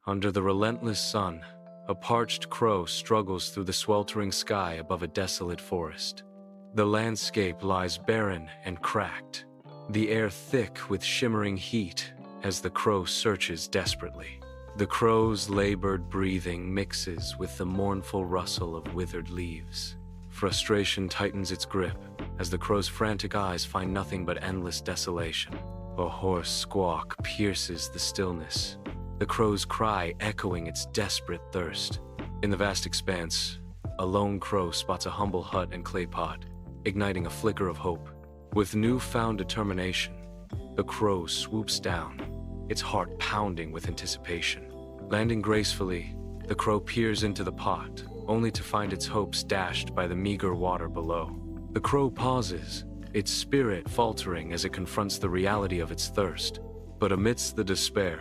Under the relentless sun, a parched crow struggles through the sweltering sky above a desolate forest. The landscape lies barren and cracked, the air thick with shimmering heat as the crow searches desperately. The crow's labored breathing mixes with the mournful rustle of withered leaves. Frustration tightens its grip as the crow's frantic eyes find nothing but endless desolation. A hoarse squawk pierces the stillness, the crow's cry echoing its desperate thirst. In the vast expanse, a lone crow spots a humble hut and clay pot, igniting a flicker of hope. With newfound determination, the crow swoops down, its heart pounding with anticipation. Landing gracefully, the crow peers into the pot, only to find its hopes dashed by the meager water below. The crow pauses, its spirit faltering as it confronts the reality of its thirst. But amidst the despair,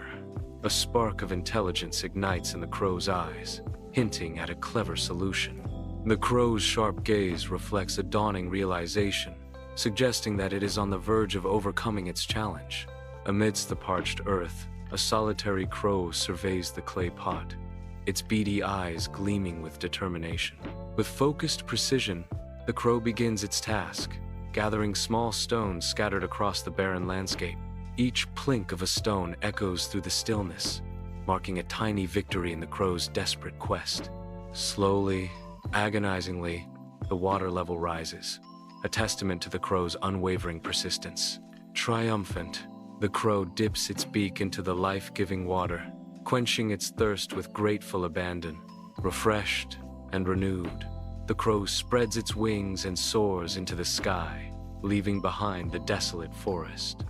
a spark of intelligence ignites in the crow's eyes, hinting at a clever solution. The crow's sharp gaze reflects a dawning realization, suggesting that it is on the verge of overcoming its challenge. Amidst the parched earth, a solitary crow surveys the clay pot, its beady eyes gleaming with determination. With focused precision, the crow begins its task, gathering small stones scattered across the barren landscape. Each plink of a stone echoes through the stillness, marking a tiny victory in the crow's desperate quest. Slowly, agonizingly, the water level rises, a testament to the crow's unwavering persistence. Triumphant, the crow dips its beak into the life-giving water, quenching its thirst with grateful abandon. Refreshed and renewed, the crow spreads its wings and soars into the sky, leaving behind the desolate forest.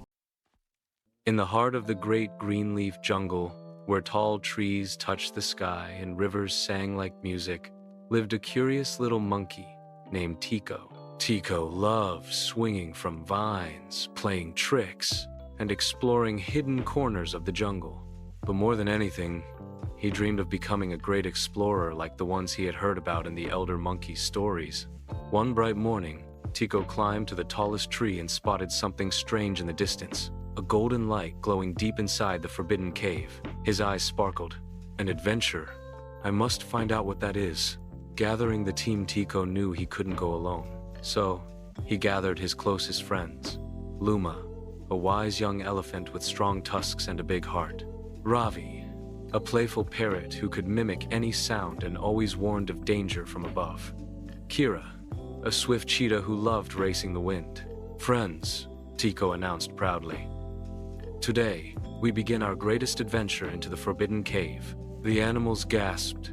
In the heart of the great green-leaf jungle, where tall trees touched the sky and rivers sang like music, lived a curious little monkey named Tiko. Tiko loved swinging from vines, playing tricks, and exploring hidden corners of the jungle. But more than anything, he dreamed of becoming a great explorer like the ones he had heard about in the elder monkey's stories. One bright morning, Tiko climbed to the tallest tree and spotted something strange in the distance, a golden light glowing deep inside the forbidden cave. His eyes sparkled. An adventure. I must find out what that is. Gathering the team, Tiko knew he couldn't go alone. So, he gathered his closest friends. Luma, a wise young elephant with strong tusks and a big heart. Ravi, a playful parrot who could mimic any sound and always warned of danger from above. Kira, a swift cheetah who loved racing the wind. Friends, Tiko announced proudly. Today, we begin our greatest adventure into the Forbidden Cave. The animals gasped,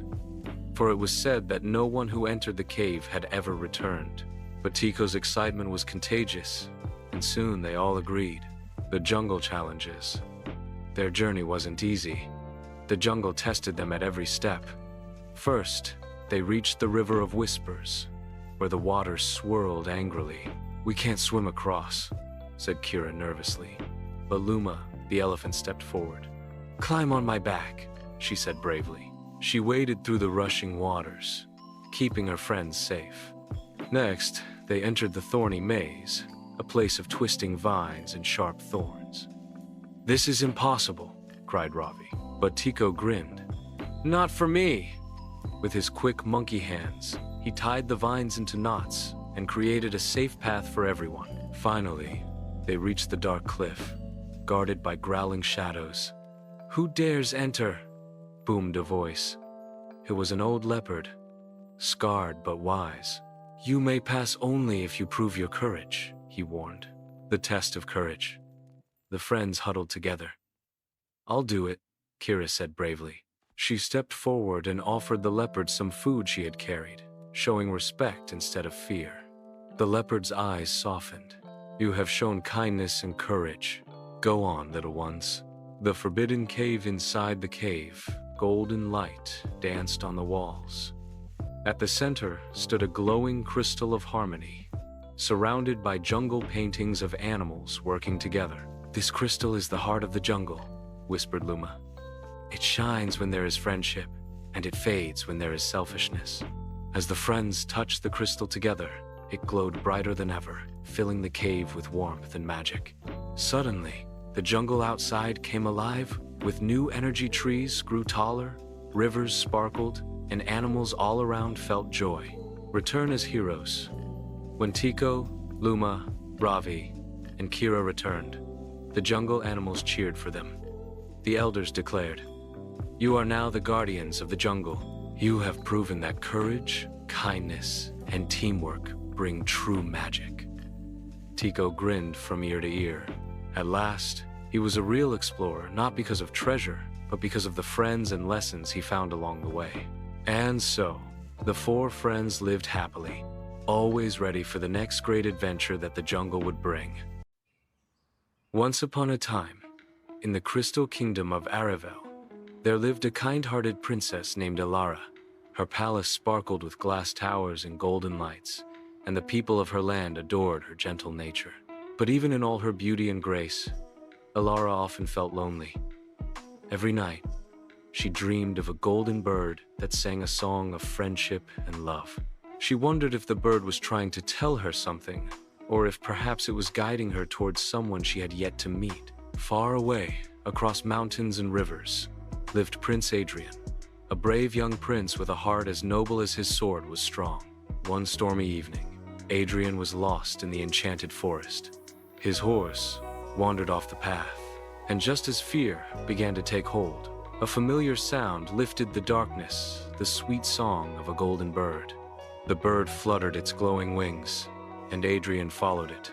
for it was said that no one who entered the cave had ever returned. But Tiko's excitement was contagious, and soon they all agreed. The jungle challenges. Their journey wasn't easy. The jungle tested them at every step. First, they reached the River of Whispers, where the water swirled angrily. "We can't swim across," said Kira nervously. But Luma, the elephant, stepped forward. "Climb on my back," she said bravely. She waded through the rushing waters, keeping her friends safe. Next, they entered the thorny maze, a place of twisting vines and sharp thorns. "This is impossible," cried Ravi. But Tiko grinned. "Not for me." With his quick monkey hands, he tied the vines into knots and created a safe path for everyone. Finally, they reached the dark cliff, guarded by growling shadows. "Who dares enter?" boomed a voice. It was an old leopard, scarred but wise. "You may pass only if you prove your courage," he warned. The test of courage. The friends huddled together. "I'll do it," Kira said bravely. She stepped forward and offered the leopard some food she had carried, showing respect instead of fear. The leopard's eyes softened. "You have shown kindness and courage. Go on, little ones." The forbidden cave inside the cave, golden light danced on the walls. At the center stood a glowing crystal of harmony, surrounded by jungle paintings of animals working together. "This crystal is the heart of the jungle," whispered Luma. "It shines when there is friendship, and it fades when there is selfishness." As the friends touched the crystal together, it glowed brighter than ever, filling the cave with warmth and magic. Suddenly, the jungle outside came alive with new energy trees grew taller, rivers sparkled, and animals all around felt joy. Return as heroes. When Tiko, Luma, Ravi, and Kira returned, the jungle animals cheered for them. The elders declared, "You are now the guardians of the jungle. You have proven that courage, kindness, and teamwork bring true magic." Tiko grinned from ear to ear. At last, he was a real explorer, not because of treasure, but because of the friends and lessons he found along the way. And so, the four friends lived happily, always ready for the next great adventure that the jungle would bring. Once upon a time, in the crystal kingdom of Aravel, there lived a kind-hearted princess named Elara. Her palace sparkled with glass towers and golden lights, and the people of her land adored her gentle nature. But even in all her beauty and grace, Elara often felt lonely. Every night, she dreamed of a golden bird that sang a song of friendship and love. She wondered if the bird was trying to tell her something, or if perhaps it was guiding her towards someone she had yet to meet. Far away, across mountains and rivers, lived Prince Adrian. A brave young prince with a heart as noble as his sword was strong. One stormy evening, Adrian was lost in the enchanted forest. His horse wandered off the path, and just as fear began to take hold, a familiar sound lifted the darkness, the sweet song of a golden bird. The bird fluttered its glowing wings, and Adrian followed it.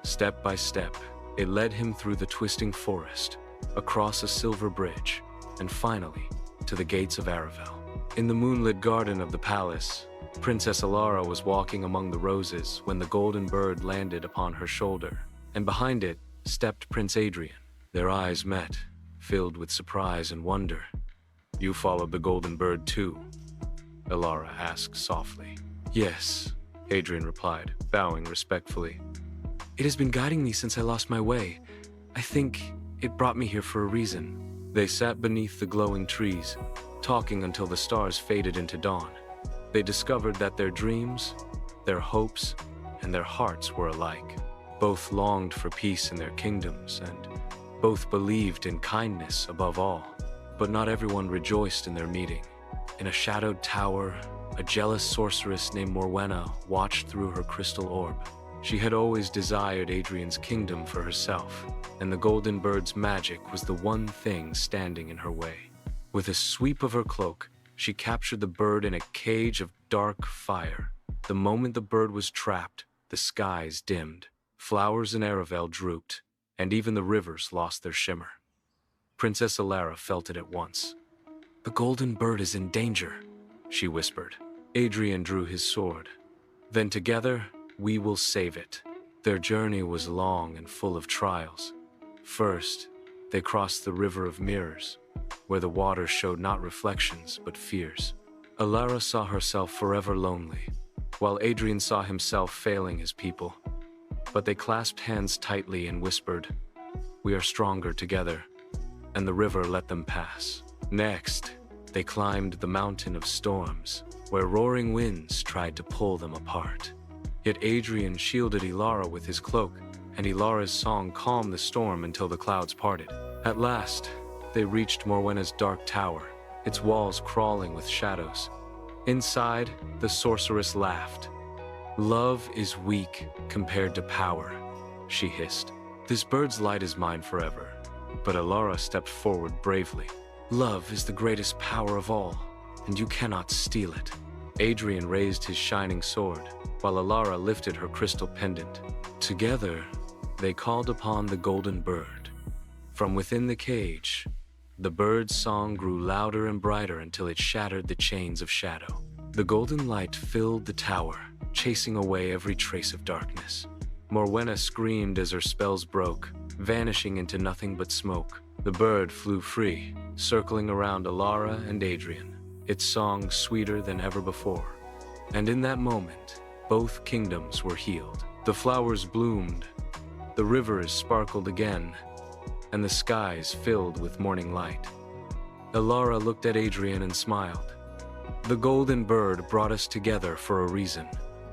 Step by step, it led him through the twisting forest, across a silver bridge, and finally, to the gates of Aravel. In the moonlit garden of the palace, Princess Elara was walking among the roses when the golden bird landed upon her shoulder, and behind it stepped Prince Adrian. Their eyes met, filled with surprise and wonder. "You followed the golden bird too?" Elara asked softly. "Yes," Adrian replied, bowing respectfully. "It has been guiding me since I lost my way. I think it brought me here for a reason." They sat beneath the glowing trees, talking until the stars faded into dawn. They discovered that their dreams, their hopes, and their hearts were alike. Both longed for peace in their kingdoms, and both believed in kindness above all. But not everyone rejoiced in their meeting. In a shadowed tower, a jealous sorceress named Morwenna watched through her crystal orb. She had always desired Adrian's kingdom for herself, and the golden bird's magic was the one thing standing in her way. With a sweep of her cloak, she captured the bird in a cage of dark fire. The moment the bird was trapped, the skies dimmed, flowers in Aravel drooped, and even the rivers lost their shimmer. Princess Elara felt it at once. "The golden bird is in danger," she whispered. Adrian drew his sword. "Then together, we will save it." Their journey was long and full of trials. First, they crossed the river of mirrors, where the water showed not reflections but fears. Elara saw herself forever lonely, while Adrian saw himself failing his people. But they clasped hands tightly and whispered, "We are stronger together," and the river let them pass. Next, they climbed the mountain of storms, where roaring winds tried to pull them apart. Yet Adrian shielded Elara with his cloak, and Elara's song calmed the storm until the clouds parted. At last, they reached Morwenna's dark tower, its walls crawling with shadows. Inside, the sorceress laughed. "Love is weak compared to power," she hissed. "This bird's light is mine forever." But Elara stepped forward bravely. "Love is the greatest power of all, and you cannot steal it." Adrian raised his shining sword, while Elara lifted her crystal pendant. Together, they called upon the golden bird. From within the cage, the bird's song grew louder and brighter until it shattered the chains of shadow. The golden light filled the tower, chasing away every trace of darkness. Morwenna screamed as her spells broke, vanishing into nothing but smoke. The bird flew free, circling around Elara and Adrian, its song sweeter than ever before. And in that moment, both kingdoms were healed. The flowers bloomed, the rivers sparkled again, and the skies filled with morning light. Elara looked at Adrian and smiled. "The golden bird brought us together for a reason."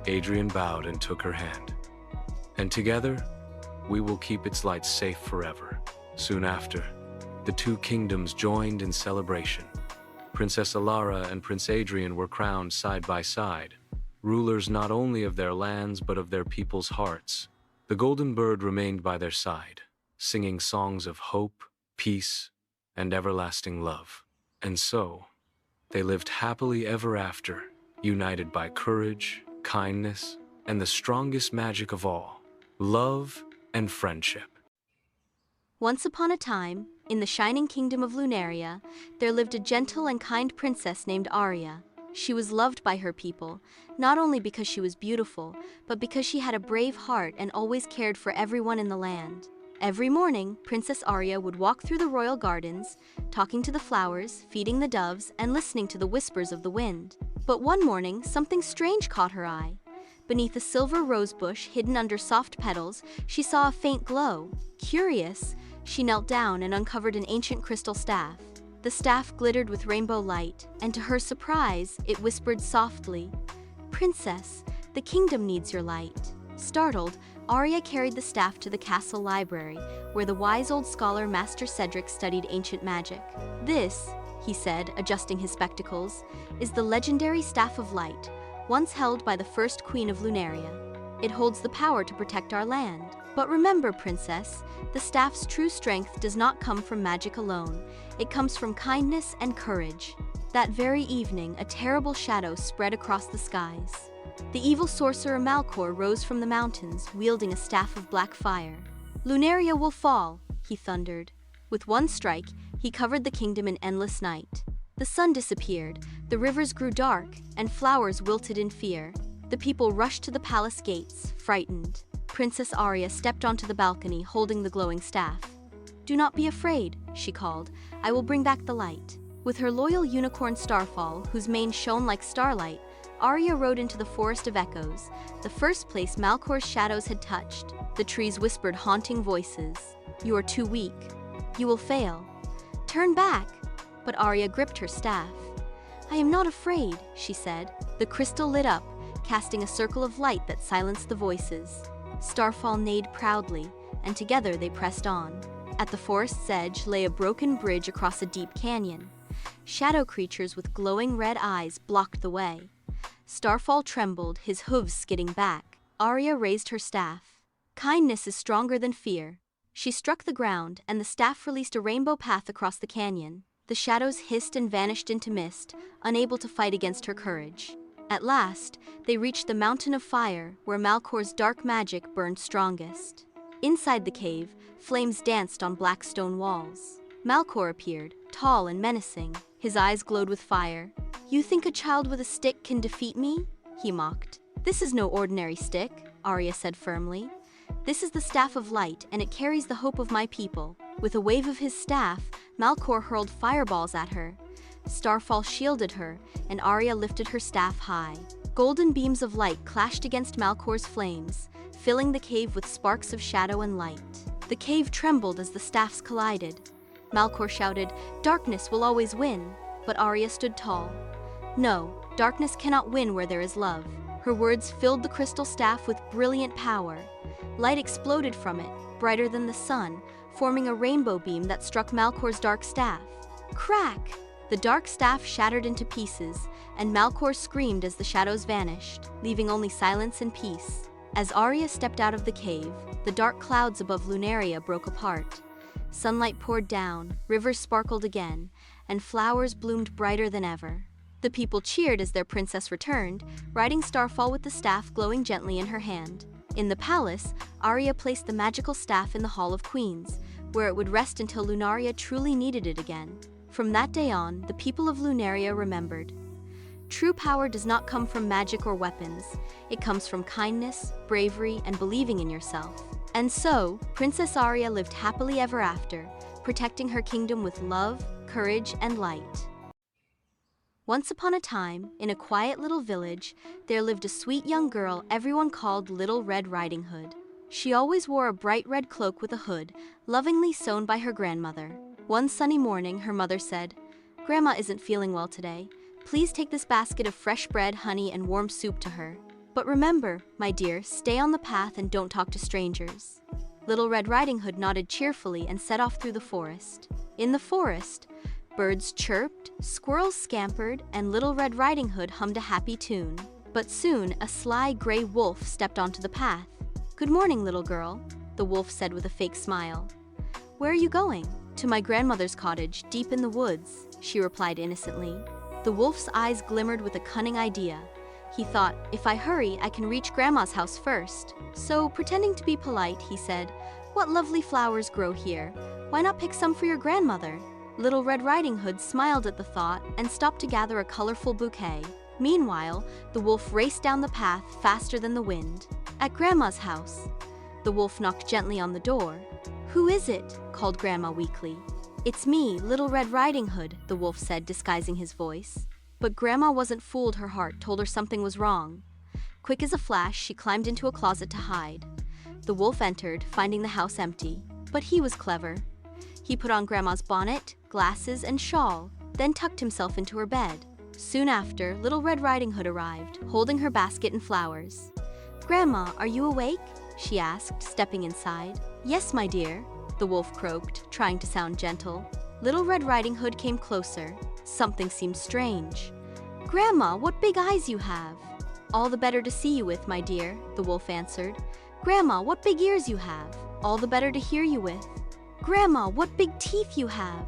Adrian bowed and took her hand. "And together, we will keep its light safe forever." Soon after, the two kingdoms joined in celebration. Princess Elara and Prince Adrian were crowned side by side, rulers not only of their lands but of their people's hearts. The golden bird remained by their side, singing songs of hope, peace, and everlasting love. And so, they lived happily ever after, united by courage, kindness, and the strongest magic of all, love and friendship. Once upon a time, in the shining kingdom of Lunaria, there lived a gentle and kind princess named Aria. She was loved by her people, not only because she was beautiful, but because she had a brave heart and always cared for everyone in the land. Every morning, Princess Aria would walk through the royal gardens, talking to the flowers, feeding the doves, and listening to the whispers of the wind. But one morning, something strange caught her eye. Beneath a silver rose bush hidden under soft petals, she saw a faint glow. Curious, she knelt down and uncovered an ancient crystal staff. The staff glittered with rainbow light, and to her surprise, it whispered softly, "Princess, the kingdom needs your light." Startled, Aria carried the staff to the castle library, where the wise old scholar Master Cedric studied ancient magic. "This," he said, adjusting his spectacles, "is the legendary Staff of Light, once held by the first queen of Lunaria. It holds the power to protect our land. But remember, Princess, the staff's true strength does not come from magic alone. It comes from kindness and courage." That very evening, a terrible shadow spread across the skies. The evil sorcerer Malcor rose from the mountains, wielding a staff of black fire. "Lunaria will fall," he thundered. With one strike, he covered the kingdom in endless night. The sun disappeared, the rivers grew dark, and flowers wilted in fear. The people rushed to the palace gates, frightened. Princess Aria stepped onto the balcony, holding the glowing staff. "Do not be afraid," she called. "I will bring back the light." With her loyal unicorn Starfall, whose mane shone like starlight, Aria rode into the Forest of Echoes, the first place Malcor's shadows had touched. The trees whispered haunting voices. "You are too weak. You will fail. Turn back." But Aria gripped her staff. "I am not afraid," she said. The crystal lit up, casting a circle of light that silenced the voices. Starfall neighed proudly, and together they pressed on. At the forest's edge lay a broken bridge across a deep canyon. Shadow creatures with glowing red eyes blocked the way. Starfall trembled, his hooves skidding back. Aria raised her staff. "Kindness is stronger than fear." She struck the ground, and the staff released a rainbow path across the canyon. The shadows hissed and vanished into mist, unable to fight against her courage. At last, they reached the Mountain of Fire, where Malcor's dark magic burned strongest. Inside the cave, flames danced on black stone walls. Malcor appeared, tall and menacing. His eyes glowed with fire. "You think a child with a stick can defeat me?" he mocked. "This is no ordinary stick," Aria said firmly. "This is the Staff of Light, and it carries the hope of my people." With a wave of his staff, Malcor hurled fireballs at her. Starfall shielded her, and Aria lifted her staff high. Golden beams of light clashed against Malcor's flames, filling the cave with sparks of shadow and light. The cave trembled as the staffs collided. Malcor shouted, "Darkness will always win," but Aria stood tall. "No, darkness cannot win where there is love." Her words filled the crystal staff with brilliant power. Light exploded from it, brighter than the sun, forming a rainbow beam that struck Malcor's dark staff. Crack! The dark staff shattered into pieces, and Malcor screamed as the shadows vanished, leaving only silence and peace. As Aria stepped out of the cave, the dark clouds above Lunaria broke apart. Sunlight poured down, rivers sparkled again, and flowers bloomed brighter than ever. The people cheered as their princess returned, riding Starfall with the staff glowing gently in her hand. In the palace, Aria placed the magical staff in the Hall of Queens, where it would rest until Lunaria truly needed it again. From that day on, the people of Lunaria remembered. True power does not come from magic or weapons. It comes from kindness, bravery, and believing in yourself. And so, Princess Aria lived happily ever after, protecting her kingdom with love, courage, and light. Once upon a time, in a quiet little village, there lived a sweet young girl everyone called Little Red Riding Hood. She always wore a bright red cloak with a hood, lovingly sewn by her grandmother. One sunny morning, her mother said, "Grandma isn't feeling well today. Please take this basket of fresh bread, honey, and warm soup to her. But remember, my dear, stay on the path and don't talk to strangers." Little Red Riding Hood nodded cheerfully and set off through the forest. In the forest, birds chirped, squirrels scampered, and Little Red Riding Hood hummed a happy tune. But soon, a sly gray wolf stepped onto the path. "Good morning, little girl," the wolf said with a fake smile. "Where are you going?" "To my grandmother's cottage, deep in the woods," she replied innocently. The wolf's eyes glimmered with a cunning idea. He thought, "If I hurry, I can reach Grandma's house first." So, pretending to be polite, he said, "What lovely flowers grow here. Why not pick some for your grandmother?" Little Red Riding Hood smiled at the thought and stopped to gather a colorful bouquet. Meanwhile, the wolf raced down the path faster than the wind. At Grandma's house, the wolf knocked gently on the door. "Who is it?" called Grandma weakly. "It's me, Little Red Riding Hood," the wolf said, disguising his voice. But Grandma wasn't fooled. Her heart told her something was wrong. Quick as a flash, she climbed into a closet to hide. The wolf entered, finding the house empty. But he was clever. He put on Grandma's bonnet, glasses, and shawl, then tucked himself into her bed. Soon after, Little Red Riding Hood arrived, holding her basket and flowers. "Grandma, are you awake?" she asked, stepping inside. "Yes, my dear," the wolf croaked, trying to sound gentle. Little Red Riding Hood came closer. Something seemed strange. "Grandma, what big eyes you have!" "All the better to see you with, my dear," the wolf answered. "Grandma, what big ears you have!" "All the better to hear you with." "Grandma, what big teeth you have!"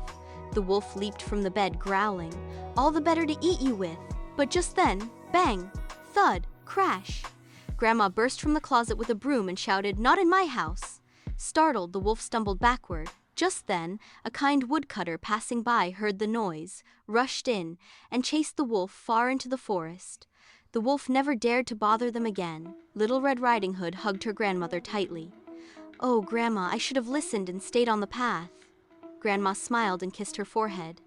The wolf leaped from the bed, growling. "All the better to eat you with." But just then, bang, thud, crash. Grandma burst from the closet with a broom and shouted, "Not in my house!" Startled, the wolf stumbled backward. Just then, a kind woodcutter passing by heard the noise, rushed in, and chased the wolf far into the forest. The wolf never dared to bother them again. Little Red Riding Hood hugged her grandmother tightly. "Oh, Grandma, I should have listened and stayed on the path." Grandma smiled and kissed her forehead.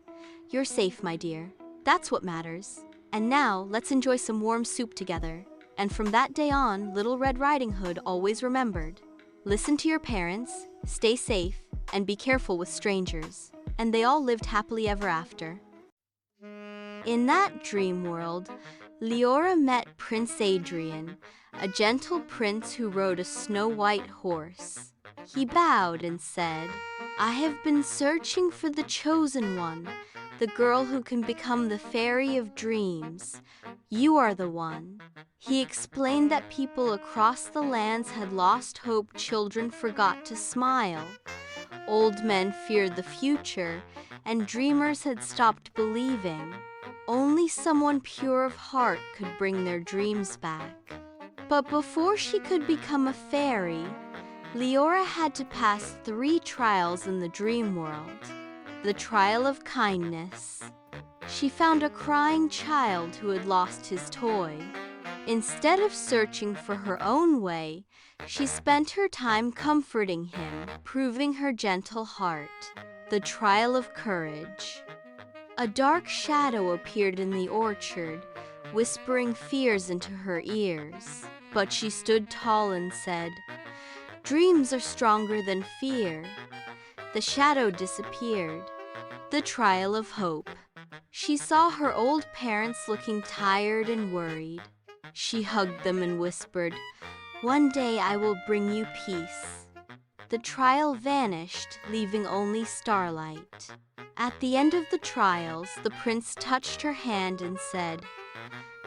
"You're safe, my dear. That's what matters. And now, let's enjoy some warm soup together." And from that day on, Little Red Riding Hood always remembered. Listen to your parents, stay safe, and be careful with strangers. And they all lived happily ever after. In that dream world, Leora met Prince Adrian, a gentle prince who rode a snow-white horse. He bowed and said, "I have been searching for the chosen one, the girl who can become the fairy of dreams. You are the one." He explained that people across the lands had lost hope, children forgot to smile. Old men feared the future, and dreamers had stopped believing. Only someone pure of heart could bring their dreams back. But before she could become a fairy, Leora had to pass 3 trials in the dream world. The trial of kindness. She found a crying child who had lost his toy. Instead of searching for her own way, she spent her time comforting him, proving her gentle heart. The trial of courage. A dark shadow appeared in the orchard, whispering fears into her ears. But she stood tall and said, "Dreams are stronger than fear." The shadow disappeared. The trial of hope. She saw her old parents looking tired and worried. She hugged them and whispered, "One day I will bring you peace." The trial vanished, leaving only starlight. At the end of the trials, the prince touched her hand and said,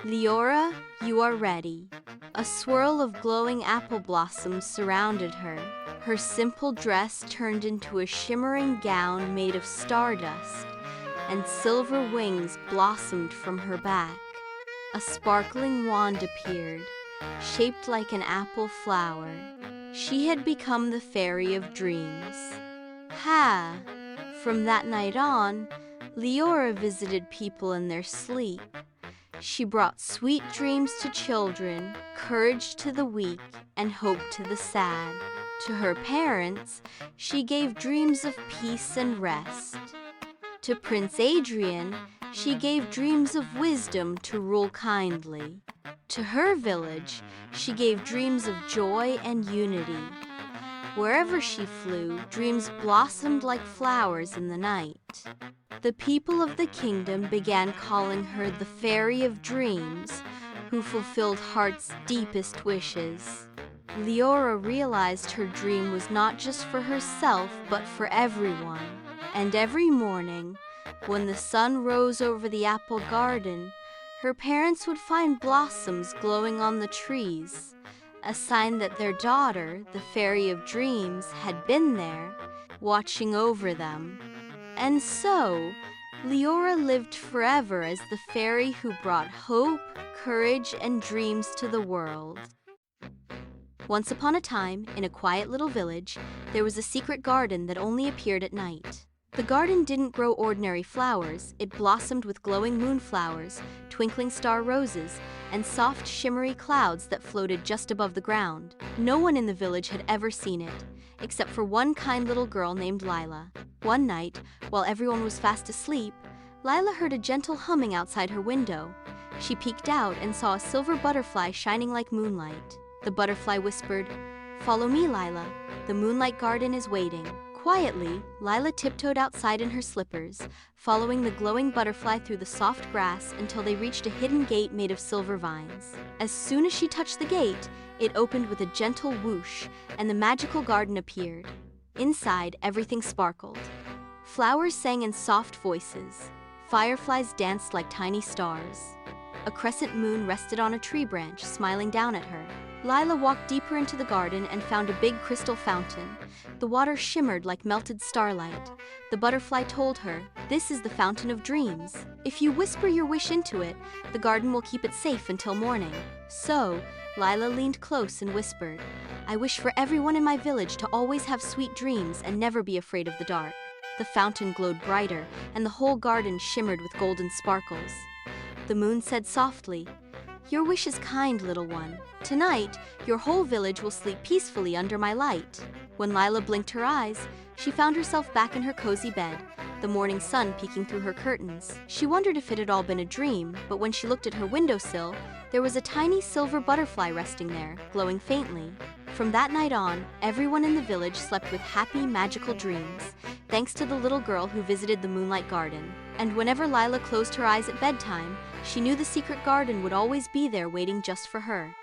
"Leora, you are ready." A swirl of glowing apple blossoms surrounded her. Her simple dress turned into a shimmering gown made of stardust, and silver wings blossomed from her back. A sparkling wand appeared, shaped like an apple flower. She had become the fairy of dreams. From that night on, Leora visited people in their sleep. She brought sweet dreams to children, courage to the weak, and hope to the sad. To her parents, she gave dreams of peace and rest. To Prince Adrian, she gave dreams of wisdom to rule kindly. To her village, she gave dreams of joy and unity. Wherever she flew, dreams blossomed like flowers in the night. The people of the kingdom began calling her the Fairy of Dreams, who fulfilled heart's deepest wishes. Leora realized her dream was not just for herself, but for everyone. And every morning, when the sun rose over the apple garden, her parents would find blossoms glowing on the trees, a sign that their daughter, the Fairy of Dreams, had been there, watching over them. And so, Leora lived forever as the fairy who brought hope, courage, and dreams to the world. Once upon a time, in a quiet little village, there was a secret garden that only appeared at night. The garden didn't grow ordinary flowers, it blossomed with glowing moonflowers, twinkling star roses, and soft, shimmery clouds that floated just above the ground. No one in the village had ever seen it, except for one kind little girl named Lila. One night, while everyone was fast asleep, Lila heard a gentle humming outside her window. She peeked out and saw a silver butterfly shining like moonlight. The butterfly whispered, "Follow me, Lila. The moonlight garden is waiting." Quietly, Lila tiptoed outside in her slippers, following the glowing butterfly through the soft grass until they reached a hidden gate made of silver vines. As soon as she touched the gate, it opened with a gentle whoosh, and the magical garden appeared. Inside, everything sparkled. Flowers sang in soft voices. Fireflies danced like tiny stars. A crescent moon rested on a tree branch, smiling down at her. Lila walked deeper into the garden and found a big crystal fountain. The water shimmered like melted starlight. The butterfly told her, "This is the fountain of dreams. If you whisper your wish into it, the garden will keep it safe until morning." So, Lila leaned close and whispered, "I wish for everyone in my village to always have sweet dreams and never be afraid of the dark." The fountain glowed brighter, and the whole garden shimmered with golden sparkles. The moon said softly, "Your wish is kind, little one. Tonight, your whole village will sleep peacefully under my light." When Lila blinked her eyes, she found herself back in her cozy bed, the morning sun peeking through her curtains. She wondered if it had all been a dream, but when she looked at her windowsill, there was a tiny silver butterfly resting there, glowing faintly. From that night on, everyone in the village slept with happy, magical dreams, thanks to the little girl who visited the moonlight garden. And whenever Lila closed her eyes at bedtime, she knew the secret garden would always be there waiting just for her.